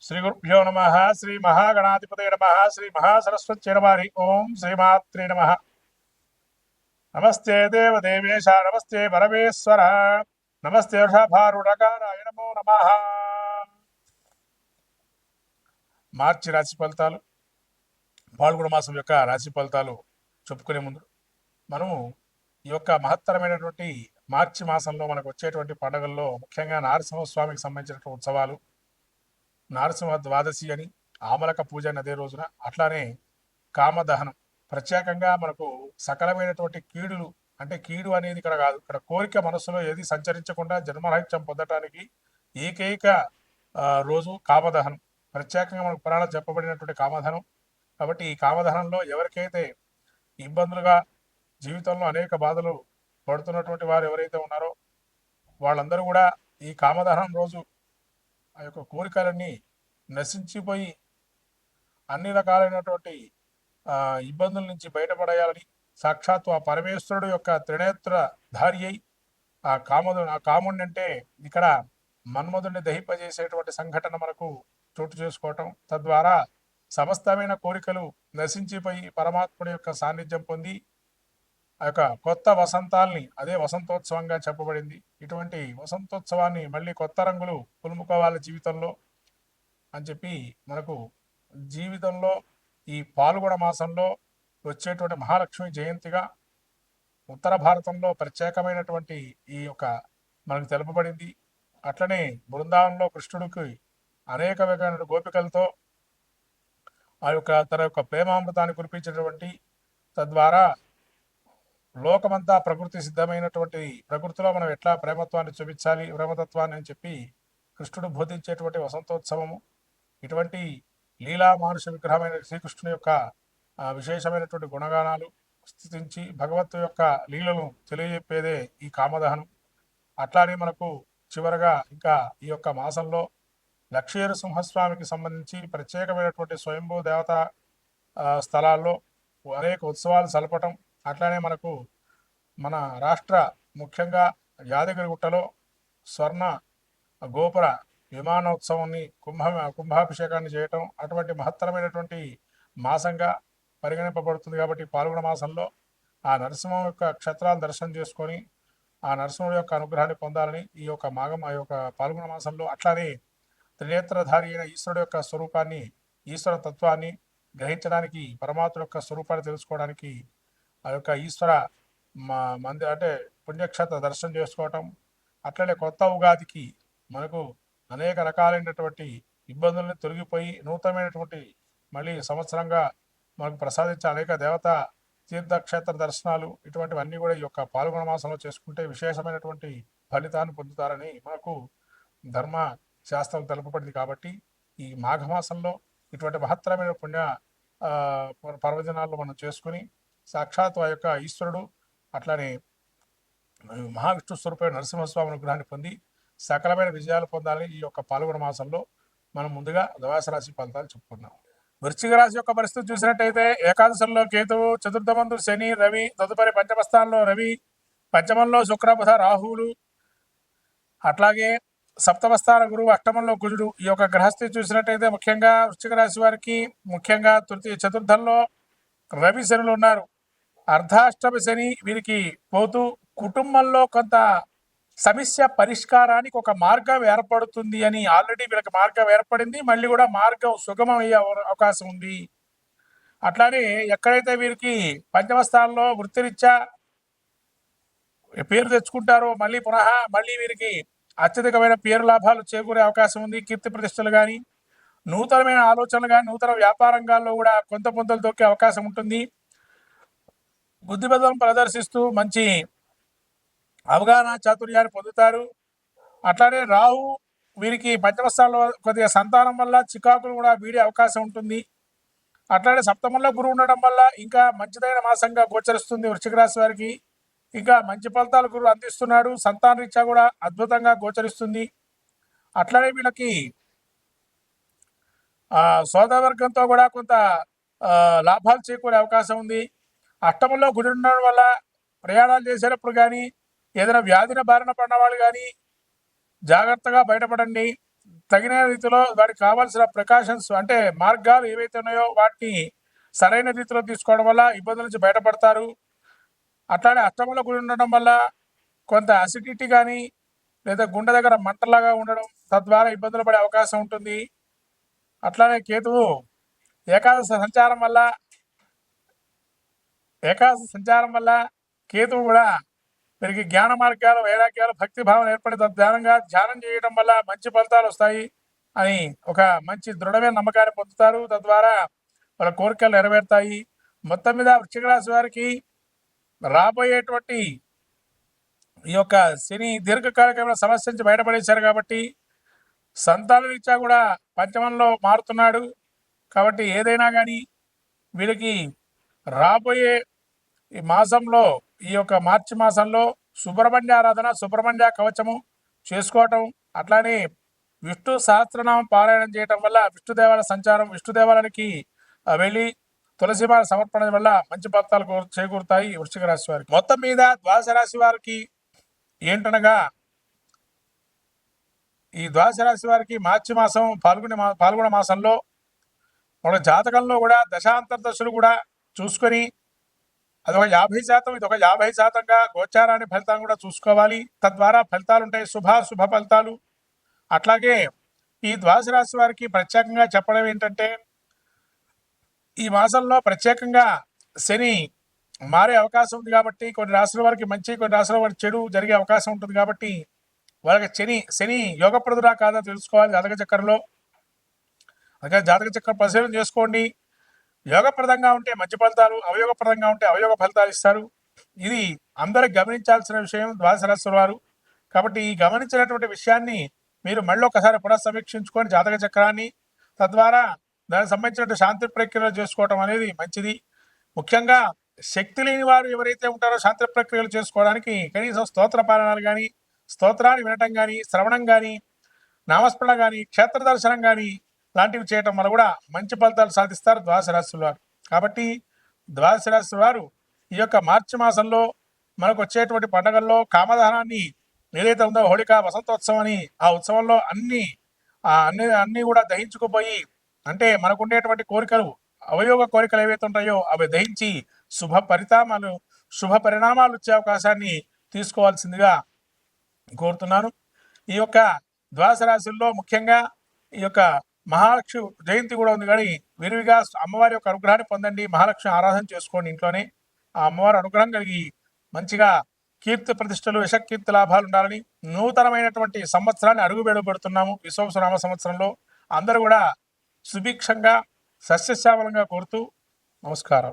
శ్రీ గురుభ్యో నమ. శ్రీ మహాగణాధిపతే నమ. శ్రీ మహాసరస్వత్యై నమ. హరి ఓం శ్రీమాత్రే నమ. నమస్తే దేవదేవేశ, నమస్తే పరమేశ్వర, నమస్తే వృషభారుడకారాయ నమో నమ. మార్చి రాశి ఫలితాలు, పాల్గొన మాసం యొక్క రాశి ఫలితాలు చెప్పుకునే ముందు మనము ఈ యొక్క మహత్తరమైనటువంటి మార్చి మాసంలో మనకు వచ్చేటువంటి పండుగల్లో ముఖ్యంగా నరసింహస్వామికి సంబంధించినటువంటి ఉత్సవాలు, నరసింహ ద్వాదశి అని, ఆమలక పూజ అని అదే రోజున, అట్లానే కామదహనం. ప్రత్యేకంగా మనకు సకలమైనటువంటి కీడులు, అంటే కీడు అనేది ఇక్కడ కాదు, ఇక్కడ కోరిక మనసులో ఏది సంచరించకుండా జన్మరాహిత్యం పొందటానికి ఏకైక రోజు కామదహనం. ప్రత్యేకంగా మనకు పురాణం చెప్పబడినటువంటి కామదహనం. కాబట్టి ఈ కామదహనంలో ఎవరికైతే ఇబ్బందులుగా జీవితంలో అనేక బాధలు పడుతున్నటువంటి వారు ఎవరైతే ఉన్నారో వాళ్ళందరూ కూడా ఈ కామదహనం రోజు ఆ యొక్క కోరికలన్నీ నశించిపోయి అన్ని రకాలైనటువంటి ఇబ్బందుల నుంచి బయటపడేయాలని సాక్షాత్తు ఆ పరమేశ్వరుడు యొక్క త్రినేత్ర ధారి అయి ఆ కాముడిని అంటే ఇక్కడ మన్మధుడిని దహింపజేసేటువంటి సంఘటన మనకు చోటు చేసుకోవటం, తద్వారా సమస్తమైన కోరికలు నశించిపోయి పరమాత్ముడి యొక్క సాన్నిధ్యం పొంది ఆ యొక్క కొత్త వసంతాల్ని, అదే వసంతోత్సవంగా చెప్పబడింది. ఇటువంటి వసంతోత్సవాన్ని మళ్ళీ కొత్త రంగులు పులుముకోవాలి జీవితంలో అని చెప్పి మనకు జీవితంలో ఈ పాల్గొన మాసంలో వచ్చేటువంటి మహాలక్ష్మి జయంతిగా ఉత్తర భారతంలో ప్రత్యేకమైనటువంటి ఈ యొక్క మనకు తెలుపబడింది. అట్లనే బృందావనంలో కృష్ణుడికి అనేక రకమైన గోపికలతో ఆ యొక్క తన యొక్క ప్రేమామృతాన్ని కురిపించినటువంటి, తద్వారా లోకమంతా ప్రకృతి సిద్ధమైనటువంటి ప్రకృతిలో మనం ఎట్లా ప్రేమత్వాన్ని చూపించాలి, ప్రేమతత్వాన్ని అని చెప్పి కృష్ణుడు బోధించేటువంటి వసంతోత్సవము. ఇటువంటి లీలా మానుష విగ్రహమైన శ్రీకృష్ణుని యొక్క విశేషమైనటువంటి గుణగానాలు స్థితించి భగవత్తు యొక్క లీలను తెలియజెప్పేదే ఈ కామదహనం. అట్లానే మనకు చివరగా ఇంకా ఈ యొక్క మాసంలో లక్ష్మీ సింహస్వామికి సంబంధించి ప్రత్యేకమైనటువంటి స్వయంభూ దేవత స్థలాల్లో అనేక ఉత్సవాలు జరపటం. అట్లానే మనకు మన రాష్ట్ర ముఖ్యంగా యాదగిరిగుట్టలో స్వర్ణ గోపుర విమానోత్సవాన్ని కుంభాభిషేకాన్ని చేయటం అటువంటి మహత్తరమైనటువంటి మాసంగా పరిగణింపబడుతుంది. కాబట్టి పాల్గొన మాసంలో ఆ నరసింహం యొక్క క్షేత్రాలు దర్శనం చేసుకొని ఆ నరసింహుడి యొక్క అనుగ్రహాన్ని పొందాలని ఈ యొక్క ఆ యొక్క పాల్గొన మాసంలో, అట్లానే త్రినేత్రధారి అయిన ఈశ్వరుడు యొక్క స్వరూపాన్ని, ఈశ్వర తత్వాన్ని గ్రహించడానికి, పరమాత్మ యొక్క స్వరూపాన్ని తెలుసుకోవడానికి ఆ యొక్క ఈశ్వర మందిర అంటే పుణ్యక్షేత్ర దర్శనం చేసుకోవటం. అట్లనే కొత్త ఉగాదికి మనకు అనేక రకాలైనటువంటి ఇబ్బందులను తొలగిపోయి నూతనమైనటువంటి మళ్ళీ సంవత్సరంగా మనకు ప్రసాదించే అనేక దేవతా తీర్థక్షేత్ర దర్శనాలు, ఇటువంటివన్నీ కూడా ఈ యొక్క పాల్గొన మాసంలో చేసుకుంటే విశేషమైనటువంటి ఫలితాన్ని పొందుతారని మనకు ధర్మ శాస్త్రం తెలుపబడింది. కాబట్టి ఈ మాఘమాసంలో ఇటువంటి మహత్తరమైన పుణ్య పర్వదినాల్లో మనం చేసుకుని సాక్షాత్ ఆ యొక్క ఈశ్వరుడు అట్లానే మహావిష్ణు స్వరూపమైన నరసింహస్వామి అనుగ్రహాన్ని పొంది సకలమైన విజయాలు పొందాలని ఈ యొక్క పాల్గొన మాసంలో మనం ముందుగా ద్వాదశ రాశి ఫలితాలు చెప్పుకున్నాం. వృశ్చిక రాశి యొక్క పరిస్థితి చూసినట్టయితే ఏకాదశంలో కేతువు, చతుర్థమందు శని, రవి, తదుపరి పంచమస్థానంలో రవి, పంచమంలో శుక్ర, బుధ, రాహువులు, అట్లాగే సప్తమస్థాన గురువు, అష్టమంలో కుజుడు. ఈ యొక్క గ్రహస్థితి చూసినట్టయితే ముఖ్యంగా వృశ్చిక రాశి వారికి ముఖ్యంగా చతుర్థంలో రవి శనులు ఉన్నారు. అర్ధాష్టమ శని వీరికి పోతూ కుటుంబంలో కొంత సమస్య పరిష్కారానికి ఒక మార్గం ఏర్పడుతుంది అని ఆల్రెడీ వీళ్ళకి మార్గం ఏర్పడింది, మళ్ళీ కూడా మార్గం సుగమం అయ్యే అవకాశం ఉంది. అట్లానే ఎక్కడైతే వీరికి పంచమ స్థానంలో వృత్తిరీత్యా పేరు తెచ్చుకుంటారో మళ్ళీ వీరికి అత్యధికమైన పేరు లాభాలు చేకూరే అవకాశం ఉంది. కీర్తి ప్రతిష్టలు కానీ, నూతనమైన ఆలోచనలు కానీ, నూతన వ్యాపార రంగాల్లో కూడా కొంత పొంతలు దొక్కే అవకాశం ఉంటుంది. బుద్ధిబలం ప్రదర్శిస్తూ మంచి అవగాహన చాతుర్యాన్ని పొందుతారు. అట్లానే రాహు వీరికి పంచమ స్థానంలో కొద్దిగా సంతానం వల్ల చికాకులు కూడా వీడే అవకాశం ఉంటుంది. అట్లానే సప్తమంలో గురువు ఉండడం వల్ల ఇంకా మంచిదైన మాసంగా గోచరిస్తుంది వృశ్చిక రాశి వారికి. ఇంకా మంచి ఫలితాలు గురువు అందిస్తున్నాడు. సంతాన రీత్యా కూడా అద్భుతంగా గోచరిస్తుంది. అట్లానే వీళ్ళకి సోదరవర్గంతో కూడా కొంత లాభాలు చేకూరే అవకాశం ఉంది. అష్టమంలో గుడి ఉండడం వల్ల ప్రయాణాలు చేసేటప్పుడు కానీ, ఏదైనా వ్యాధిన బారిన పడిన వాళ్ళు కానీ జాగ్రత్తగా బయటపడండి. తగిన రీతిలో వాటికి కావాల్సిన ప్రికాషన్స్ అంటే మార్గాలు ఏవైతే ఉన్నాయో వాటిని సరైన రీతిలో తీసుకోవడం వల్ల ఇబ్బందుల నుంచి బయటపడతారు. అట్లానే అష్టమంలో గుడి ఉండడం వల్ల కొంత అసిడిటీ కానీ లేదా గుండె దగ్గర మంటలాగా ఉండడం తద్వారా ఇబ్బందులు పడే అవకాశం ఉంటుంది. అట్లానే కేతువు ఏకాదశ సంచారం వల్ల కేతువు కూడా వీరికి జ్ఞాన మార్గాలు, వైరాగ్యాలు, భక్తి భావన ఏర్పడి ధ్యానం చేయడం వల్ల మంచి ఫలితాలు వస్తాయి అని ఒక మంచి దృఢమైన నమ్మకాన్ని పొందుతారు. తద్వారా వాళ్ళ కోరికలు నెరవేరుతాయి. మొత్తం మీద వృశ్చిక రాశి వారికి రాబోయేటువంటి ఈ యొక్క శని దీర్ఘకాలికమైన సమస్య నుంచి బయటపడేశారు కాబట్టి సంతాన రీత్యా కూడా పంచమంలో మారుతున్నాడు. కాబట్టి ఏదైనా కానీ వీళ్ళకి రాబోయే ఈ మాసంలో ఈ యొక్క మార్చి మాసంలో సుబ్రహ్మణ్య ఆరాధన, సుబ్రహ్మణ్య కవచము చేసుకోవటం, అట్లానే విష్ణు సహస్రనామం పారాయణం చేయటం వల్ల విష్ణు దేవాలయానికి వెళ్ళి తులసిమాల సమర్పణ వల్ల మంచి ఫలితాలు చేకూరుతాయి వృశ్చిక రాశి వారికి. మొత్తం మీద ద్వాదశ రాశి వారికి ఏంటనగా ఈ ద్వాదశ రాశి వారికి మార్చి మాసం పాల్గొన మాసంలో మన జాతకంలో కూడా దశాంతర దశలు కూడా చూసుకొని అదొక 50%, ఇదొక 50%గా గోచారాన్ని ఫలితాన్ని కూడా చూసుకోవాలి. తద్వారా ఫలితాలు ఉంటాయి, శుభ ఫలితాలు. అట్లాగే ఈ ద్వాదశ రాశి వారికి ప్రత్యేకంగా చెప్పడం ఏంటంటే ఈ మాసంలో ప్రత్యేకంగా శని మారే అవకాశం ఉంది కాబట్టి కొన్ని రాశుల వారికి మంచి, కొన్ని రాశుల వారికి చెడు జరిగే అవకాశం ఉంటుంది. కాబట్టి వాళ్ళకి శని యోగప్రదుడా కాదా తెలుసుకోవాలి జాతక చక్రంలో. అలాగే జాతక చక్రం పరిశీలన చేసుకోండి. యోగప్రదంగా ఉంటే మంచి ఫలితాలు, అవయోగప్రదంగా ఉంటే అవయోగ ఫలితాలు ఇస్తారు. ఇది అందరూ గమనించాల్సిన విషయం ద్వాదశ రాశుల వారు. కాబట్టి ఈ గమనించినటువంటి విషయాన్ని మీరు మళ్ళీ ఒకసారి పునఃసమీక్షించుకొని జాతక చక్రాన్ని, తద్వారా దానికి సంబంధించిన శాంతి ప్రక్రియలు చేసుకోవడం అనేది మంచిది. ముఖ్యంగా శక్తి లేని వారు ఎవరైతే ఉంటారో శాంతి ప్రక్రియలు చేసుకోవడానికి కనీసం స్తోత్ర పారాయణాలు కానీ, స్తోత్రాన్ని వినటం కానీ, శ్రవణం కానీ, నామస్మరణ కానీ, క్షేత్ర దర్శనం కానీ లాంటివి చేయటం వల్ల కూడా మంచి ఫలితాలు సాధిస్తారు ద్వాదశ రాశుల వారు. కాబట్టి ద్వాదశ రాశుల వారు ఈ యొక్క మార్చి మాసంలో మనకు వచ్చేటువంటి పండుగల్లో కామదహనాన్ని ఏదైతే ఉందో హోళికా వసంతోత్సవం అని, ఆ ఉత్సవంలో అన్ని కూడా దహించుకుపోయి, అంటే మనకు ఉండేటువంటి కోరికలు, అవయోగ కోరికలు ఏవైతే ఉంటాయో అవి దహించి శుభ పరిణామాలు వచ్చే అవకాశాన్ని తీసుకోవాల్సిందిగా కోరుతున్నాను. ఈ యొక్క ద్వాదశ రాశుల్లో ముఖ్యంగా ఈ యొక్క మహాలక్ష్మి జయంతి కూడా ఉంది. కానీ విరివిగా అమ్మవారి యొక్క అనుగ్రహాన్ని పొందండి. మహాలక్ష్మి ఆరాధన చేసుకోండి ఇంట్లోనే. ఆ అమ్మవారి అనుగ్రహం కలిగి మంచిగా కీర్తి ప్రతిష్టలు, యశకీర్తి లాభాలు ఉండాలని నూతనమైనటువంటి సంవత్సరాన్ని అడుగుపెడుతున్నాము. విశ్వావసునామ సంవత్సరంలో అందరూ కూడా సుభిక్షంగా సస్యశ్యామలంగా కోరుతూ నమస్కారం.